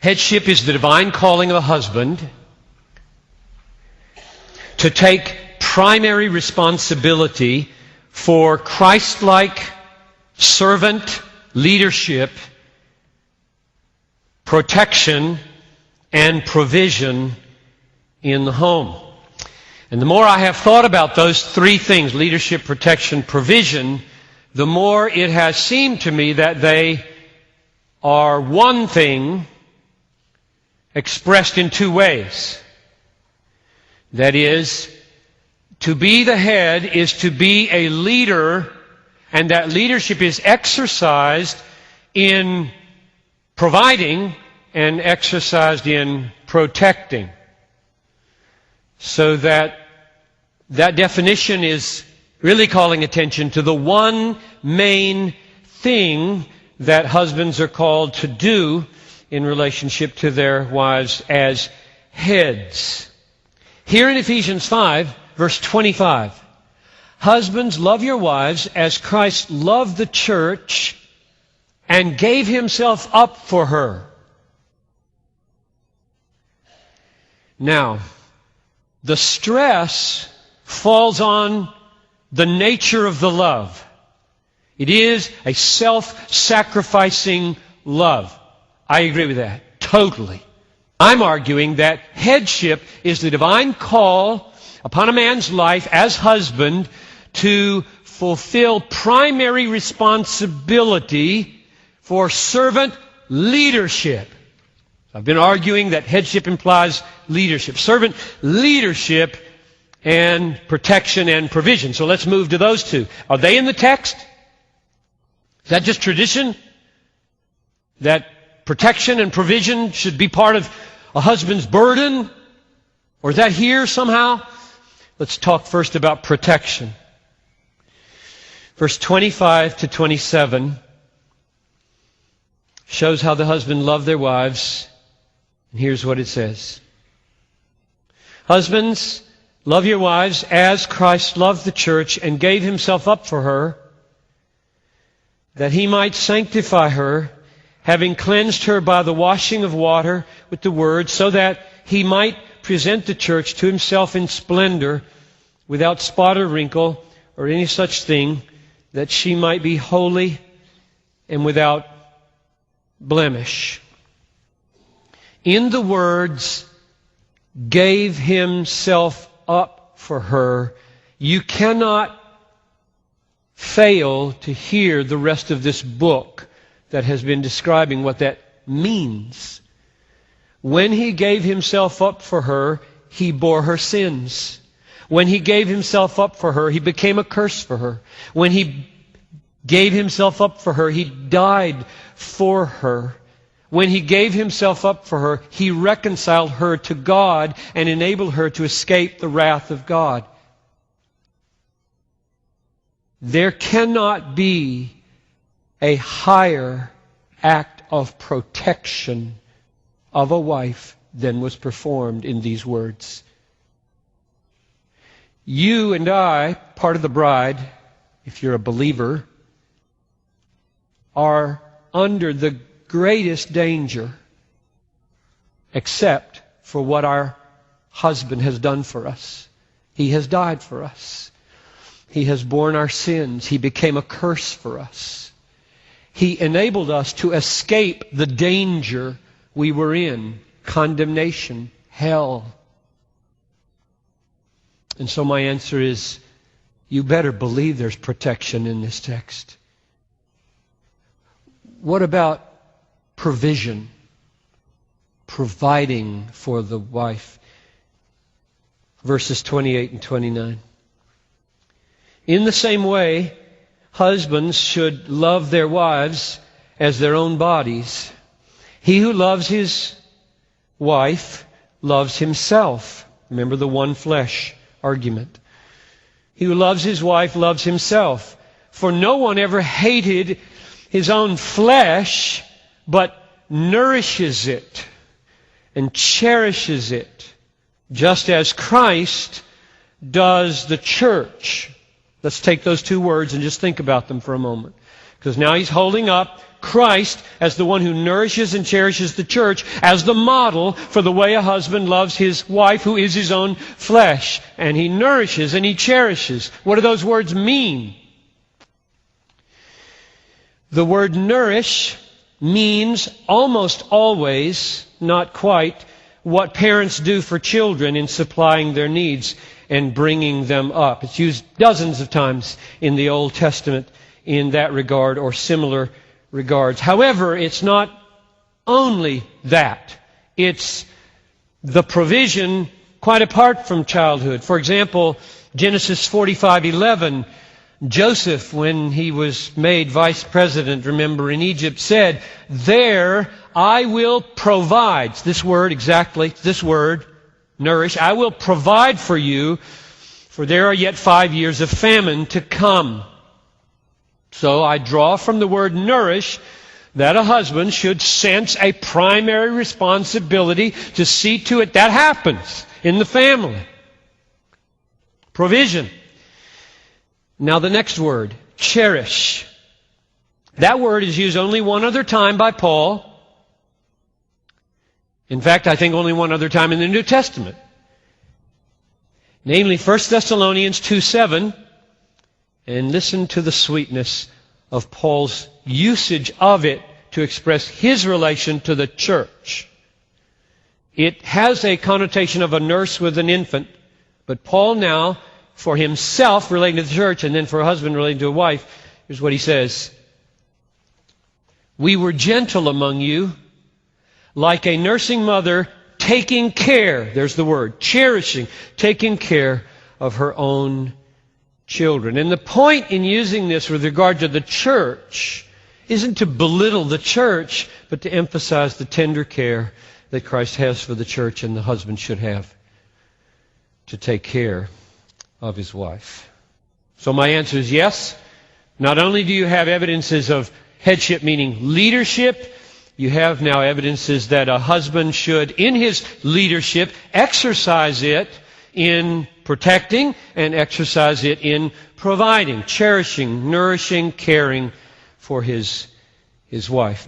Headship is the divine calling of a husband to take primary responsibility for Christ-like servant leadership, protection, and provision in the home. And the more I have thought about those three things, leadership, protection, provision, the more it has seemed to me that they are one thing expressed in two ways. That is, to be the head is to be a leader, and that leadership is exercised in providing and exercised in protecting. So that definition is really calling attention to the one main thing that husbands are called to do in relationship to their wives as heads. Here in Ephesians 5, verse 25, husbands, love your wives as Christ loved the church and gave himself up for her. Now, the stress falls on the nature of the love. It is a self-sacrificing love. I agree with that, totally. I'm arguing that headship is the divine call upon a man's life as husband to fulfill primary responsibility for servant leadership. I've been arguing that headship implies leadership. Servant leadership and protection and provision. So let's move to those two. Are they in the text? Is that just tradition? That protection and provision should be part of a husband's burden? Or is that here somehow? Let's talk first about protection. Verse 25 to 27 shows how the husband loved their wives. And here's what it says. Husbands, love your wives as Christ loved the church and gave himself up for her, that he might sanctify her, having cleansed her by the washing of water with the word, so that he might present the church to himself in splendor, without spot or wrinkle or any such thing, that she might be holy and without blemish. In the words, gave himself up for her, you cannot fail to hear the rest of this book that has been describing what that means. When he gave himself up for her, he bore her sins. When he gave himself up for her, he became a curse for her. When he gave himself up for her, he died for her. When he gave himself up for her, he reconciled her to God and enabled her to escape the wrath of God. There cannot be a higher act of protection of a wife than was performed in these words. You and I, part of the bride, if you're a believer, are under the greatest danger except for what our husband has done for us. He has died for us. He has borne our sins. He became a curse for us. He enabled us to escape the danger we were in, condemnation, hell. And so my answer is, you better believe there's protection in this text. What about provision? Providing for the wife. Verses 28 and 29. In the same way, husbands should love their wives as their own bodies. He who loves his wife loves himself. Remember the one flesh argument. He who loves his wife loves himself. For no one ever hated his own flesh, but nourishes it and cherishes it, just as Christ does the church. Let's take those two words and just think about them for a moment. Because now he's holding up Christ as the one who nourishes and cherishes the church as the model for the way a husband loves his wife who is his own flesh. And he nourishes and he cherishes. What do those words mean? The word nourish means almost always, not quite, what parents do for children in supplying their needs and bringing them up. It's used dozens of times in the Old Testament in that regard or similar regards. However, it's not only that. It's the provision quite apart from childhood. For example, Genesis 45:11, Joseph, when he was made vice president, remember, in Egypt, said, "There I will provide," this word exactly, this word, nourish, "I will provide for you, for there are yet 5 years of famine to come." So I draw from the word nourish that a husband should sense a primary responsibility to see to it that happens in the family. Provision. Now the next word, cherish. That word is used only one other time by Paul. In fact, I think only one other time in the New Testament. Namely, 1 Thessalonians 2:7. And listen to the sweetness of Paul's usage of it to express his relation to the church. It has a connotation of a nurse with an infant, but Paul now, for himself relating to the church, and then for a husband relating to a wife, here's what he says. "We were gentle among you, like a nursing mother taking care," there's the word, cherishing, taking care of her own children. And the point in using this with regard to the church isn't to belittle the church, but to emphasize the tender care that Christ has for the church and the husband should have to take care of his wife. So my answer is yes. Not only do you have evidences of headship, meaning leadership, you have now evidences that a husband should, in his leadership, exercise it in protecting and exercise it in providing, cherishing, nourishing, caring for his wife.